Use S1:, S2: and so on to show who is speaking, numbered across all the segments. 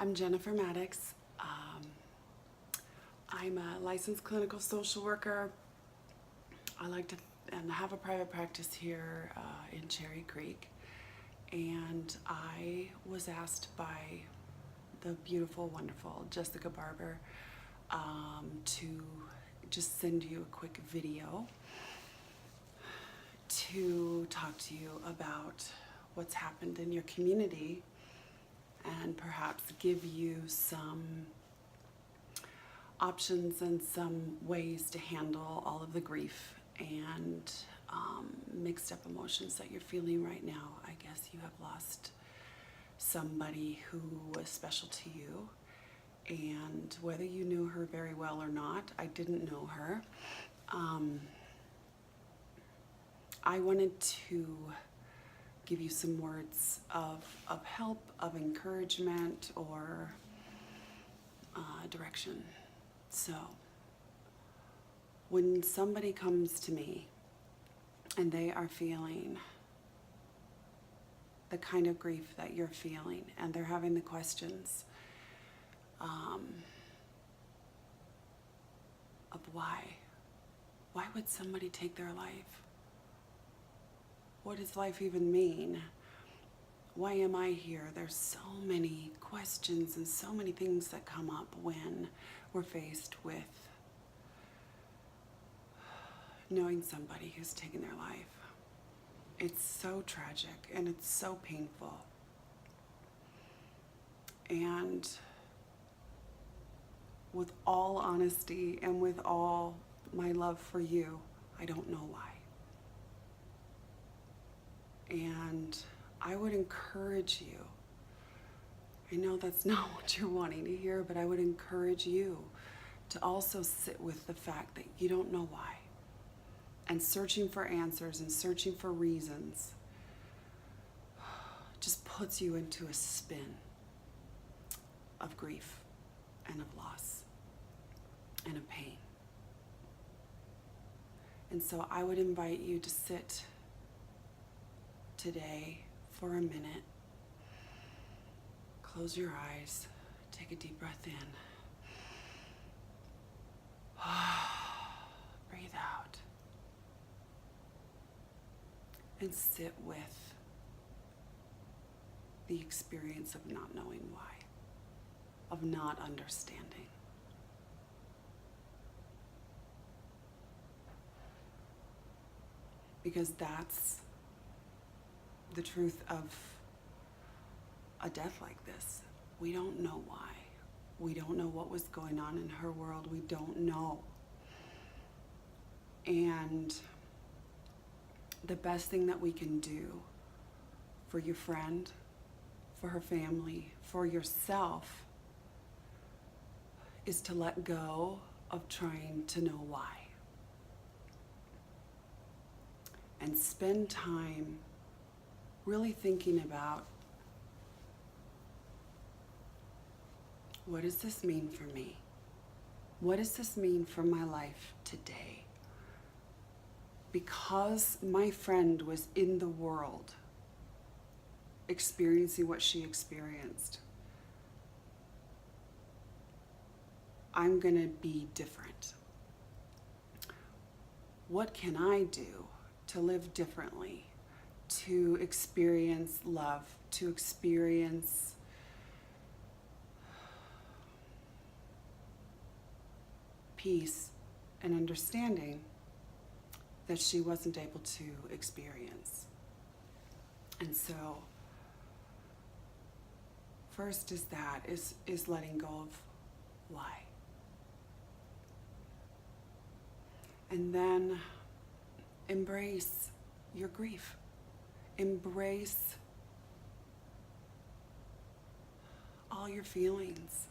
S1: I'm Jennifer Maddox. I'm a licensed clinical social worker. I like to and have a private practice here in Cherry Creek. And I was asked by the beautiful, wonderful Jessica Barber to just send you a quick video to talk to you about what's happened in your community and perhaps give you some options and some ways to handle all of the grief and mixed up emotions that you're feeling right now. I guess you have lost somebody who was special to you, and whether you knew her very well or not, I didn't know her. I wanted to give you some words of help, of encouragement, or direction. So, when somebody comes to me and they are feeling the kind of grief that you're feeling, and they're having the questions of why would somebody take their life? What does life even mean? Why am I here? There's so many questions and so many things that come up when we're faced with knowing somebody who's taken their life. It's so tragic and it's so painful. And with all honesty and with all my love for you, I don't know why. And I would encourage you, I know that's not what you're wanting to hear, but I would encourage you to also sit with the fact that you don't know why. And searching for answers and searching for reasons just puts you into a spin of grief and of loss and of pain. And so I would invite you to sit today for a minute. Close your eyes. Take a deep breath in. Breathe out. And sit with the experience of not knowing why, of not understanding. Because that's the truth of a death like this. We don't know why. We don't know what was going on in her world. We don't know. And the best thing that we can do for your friend, for her family, for yourself, is to let go of trying to know why. And spend time really thinking about, what does this mean for me? What does this mean for my life today? Because my friend was in the world experiencing what she experienced, I'm gonna be different. What can I do to live differently, to experience love, to experience peace and understanding that she wasn't able to experience? And so first is letting go of why. And then embrace your grief. Embrace all your feelings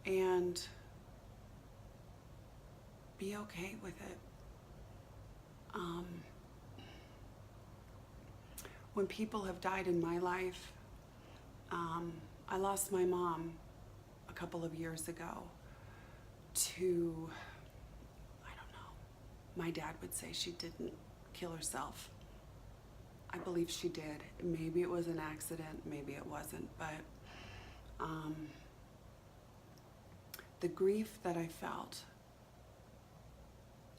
S1: and be okay with it. When people have died in my life, I lost my mom a couple of years ago to, I don't know, my dad would say she didn't kill herself. I believe she did. Maybe it was an accident, maybe it wasn't, but The grief that I felt,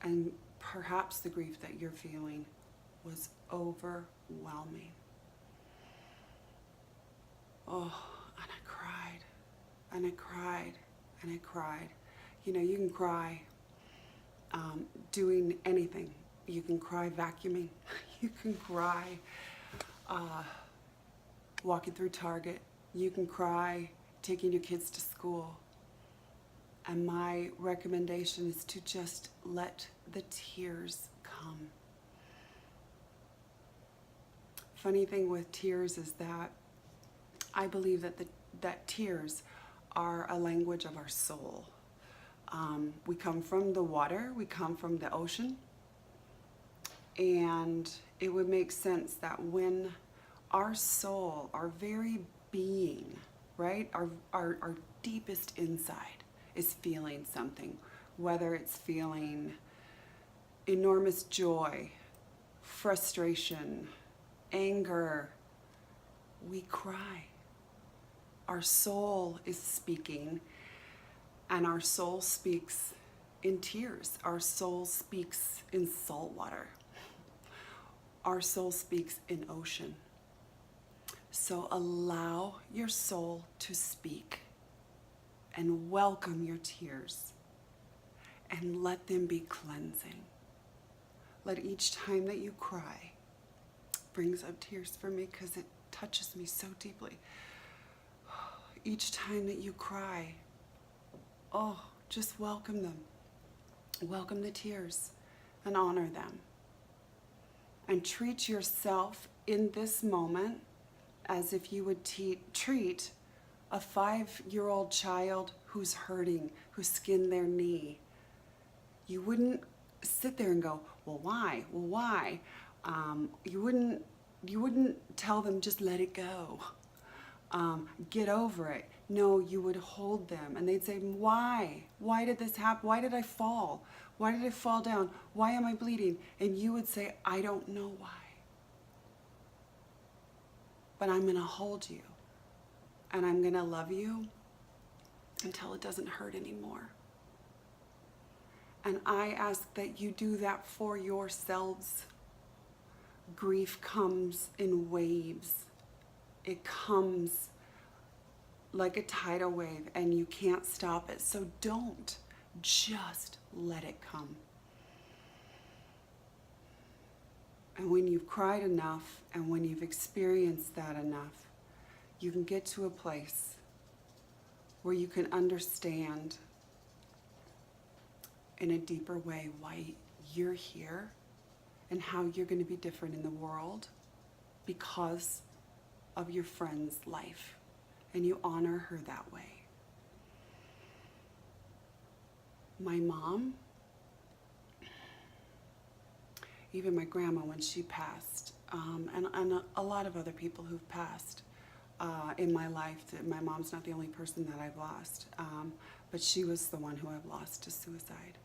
S1: and perhaps the grief that you're feeling, was overwhelming. Oh, and I cried, and I cried, and I cried. You know, you can cry doing anything. You can cry vacuuming. You can cry walking through Target. You can cry taking your kids to school. And my recommendation is to just let the tears come. Funny thing with tears is that I believe that tears are a language of our soul. We come from the water, we come from the ocean, and it would make sense that when our soul, our very being, right, our deepest inside is feeling something, whether it's feeling enormous joy, frustration, anger, we cry. Our soul is speaking, and our soul speaks in tears. Our soul speaks in salt water. Our soul speaks in ocean. So allow your soul to speak and welcome your tears and let them be cleansing. Let each time that you cry, brings up tears for me because it touches me so deeply. Each time that you cry, oh, just welcome them. Welcome the tears and honor them. And treat yourself in this moment as if you would treat a 5-year-old child who's hurting, who skinned their knee. You wouldn't sit there and go, well, why? Well, why? You wouldn't tell them, just let it go. Get over it. No, you would hold them and they'd say, why? Why did this happen? Why did I fall? Why did I fall down? Why am I bleeding? And you would say, I don't know why. But I'm going to hold you and I'm going to love you until it doesn't hurt anymore. And I ask that you do that for yourselves. Grief comes in waves. It comes like a tidal wave and you can't stop it. So don't, just let it come. And when you've cried enough and when you've experienced that enough, you can get to a place where you can understand in a deeper way why you're here and how you're going to be different in the world because of your friend's life. And you honor her that way. My mom, even my grandma when she passed, and a lot of other people who've passed in my life. My mom's not the only person that I've lost, but she was the one who I've lost to suicide.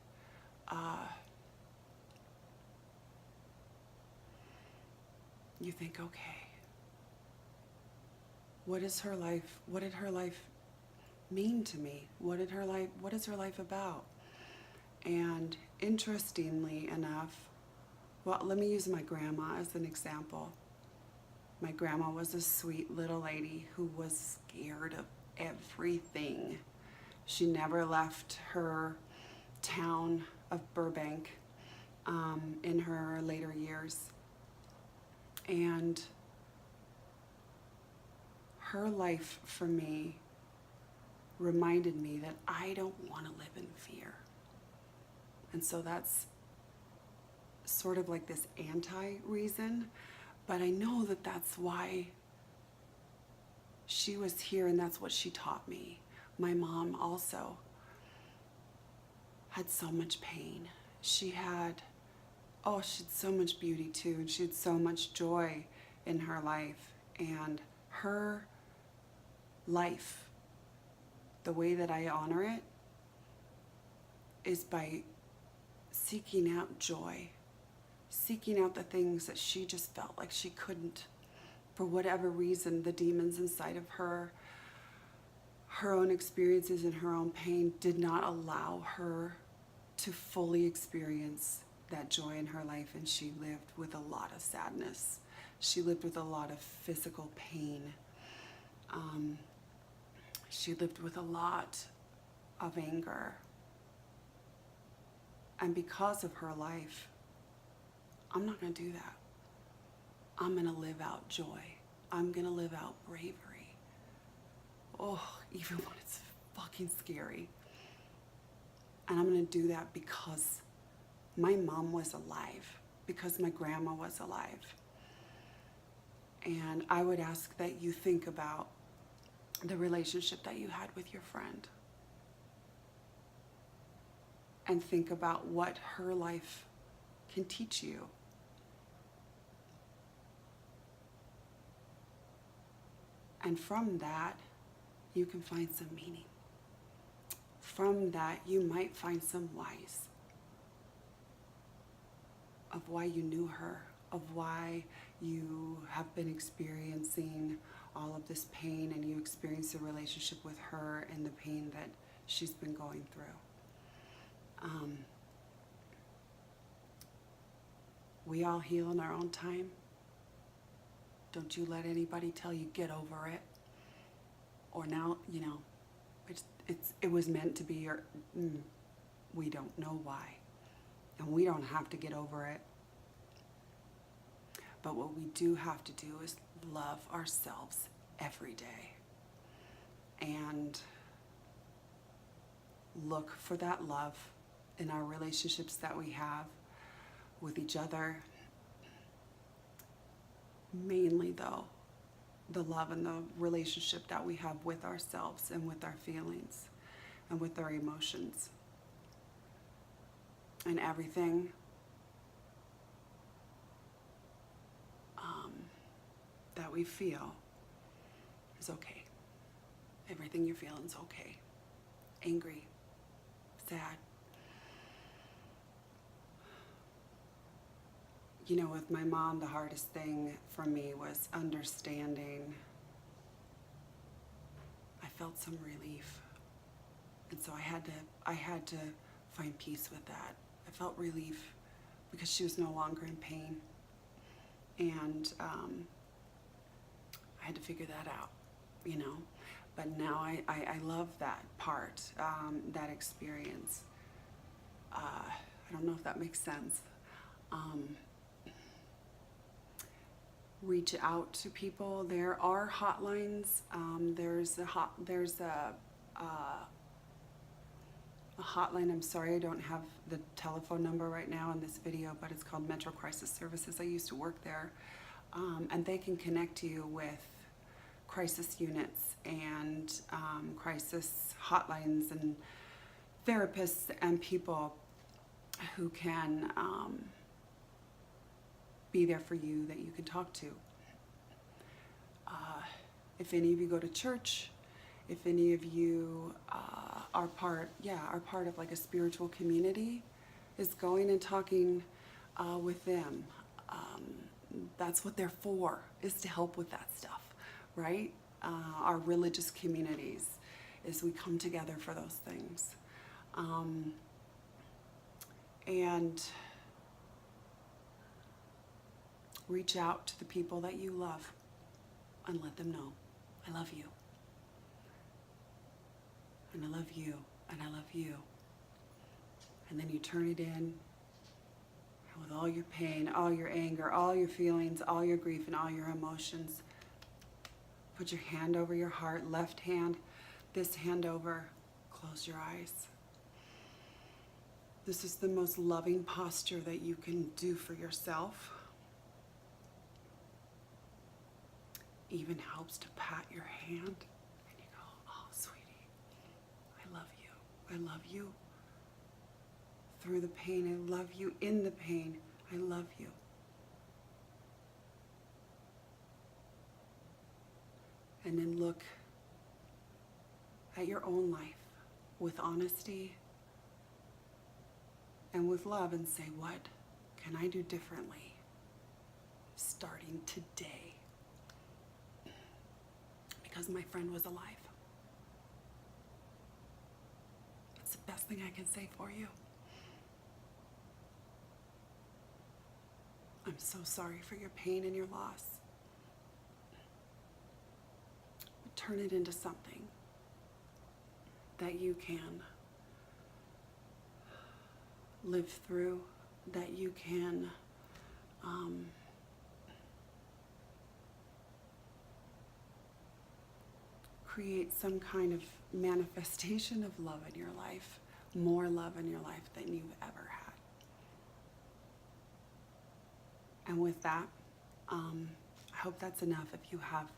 S1: You think, okay, what is her life? What did her life mean to me? What is her life about? And interestingly enough, well, let me use my grandma as an example. My grandma was a sweet little lady who was scared of everything. She never left her town of Burbank in her later years. And her life for me reminded me that I don't want to live in fear. And so that's sort of like this anti-reason, but I know that that's why she was here and that's what she taught me. My mom also had so much pain. She had so much beauty too, and she had so much joy in her life. And her life, the way that I honor it, is by seeking out joy, seeking out the things that she just felt like she couldn't. For whatever reason, the demons inside of her her own experiences and her own pain did not allow her to fully experience that joy in her life, and she lived with a lot of sadness. She lived with a lot of physical pain. She lived with a lot of anger. And because of her life, I'm not going to do that. I'm going to live out joy. I'm going to live out bravery. Oh, even when it's fucking scary. And I'm going to do that because my mom was alive, because my grandma was alive. And I would ask that you think about the relationship that you had with your friend. And think about what her life can teach you. And from that, you can find some meaning. From that, you might find some whys of why you knew her, of why you have been experiencing all of this pain, and you experience a relationship with her and the pain that she's been going through. We all heal in our own time. Don't you let anybody tell you get over it, or now, you know, it was meant to be, or we don't know why, and we don't have to get over it. But what we do have to do is love ourselves every day and look for that love in our relationships that we have with each other. Mainly though, the love and the relationship that we have with ourselves and with our feelings and with our emotions. And everything that we feel is okay. Everything you're feeling is okay. Angry, sad. You know, with my mom, the hardest thing for me was understanding. I felt some relief. And so I had to find peace with that. I felt relief because she was no longer in pain. And I had to figure that out, you know. But now I love that part, that experience. I don't know if that makes sense. Reach out to people. There are hotlines. There's a hotline. I'm sorry, I don't have the telephone number right now in this video, but it's called Metro Crisis Services. I used to work there, and they can connect you with crisis units and crisis hotlines and therapists and people who can be there for you, that you can talk to. If any of you go to church, if any of you are part of like a spiritual community, is going and talking with them. That's what they're for, is to help with that stuff, right? Our religious communities, is we come together for those things. And reach out to the people that you love and let them know, I love you. And I love you, and I love you. And then you turn it in with all your pain, all your anger, all your feelings, all your grief, and all your emotions. Put your hand over your heart, left hand, this hand over, close your eyes. This is the most loving posture that you can do for yourself. Even helps to pat your hand and you go, oh sweetie, I love you. I love you. Through the pain, I love you. In the pain, I love you. And then look at your own life with honesty and with love and say, what can I do differently starting today? Because my friend was alive. thing I can say for you. I'm so sorry for your pain and your loss. Turn it into something that you can live through, that you can create some kind of manifestation of love in your life, more love in your life than you've ever had. And with that, I hope that's enough. If you have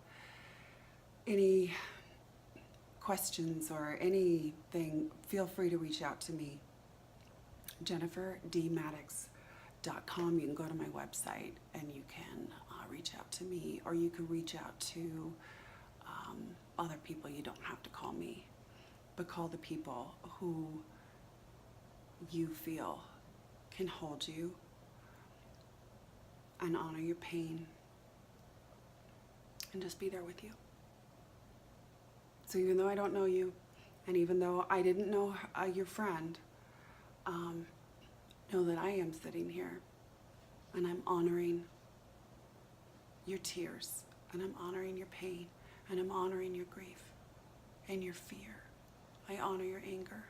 S1: any questions or anything, feel free to reach out to me. JenniferDMaddox.com. You can go to my website and you can reach out to me, or you can reach out to other people. You don't have to call me, but call the people who you feel can hold you and honor your pain and just be there with you. So even though I don't know you, and even though I didn't know your friend, know that I am sitting here and I'm honoring your tears, and I'm honoring your pain, and I'm honoring your grief and your fear. I honor your anger.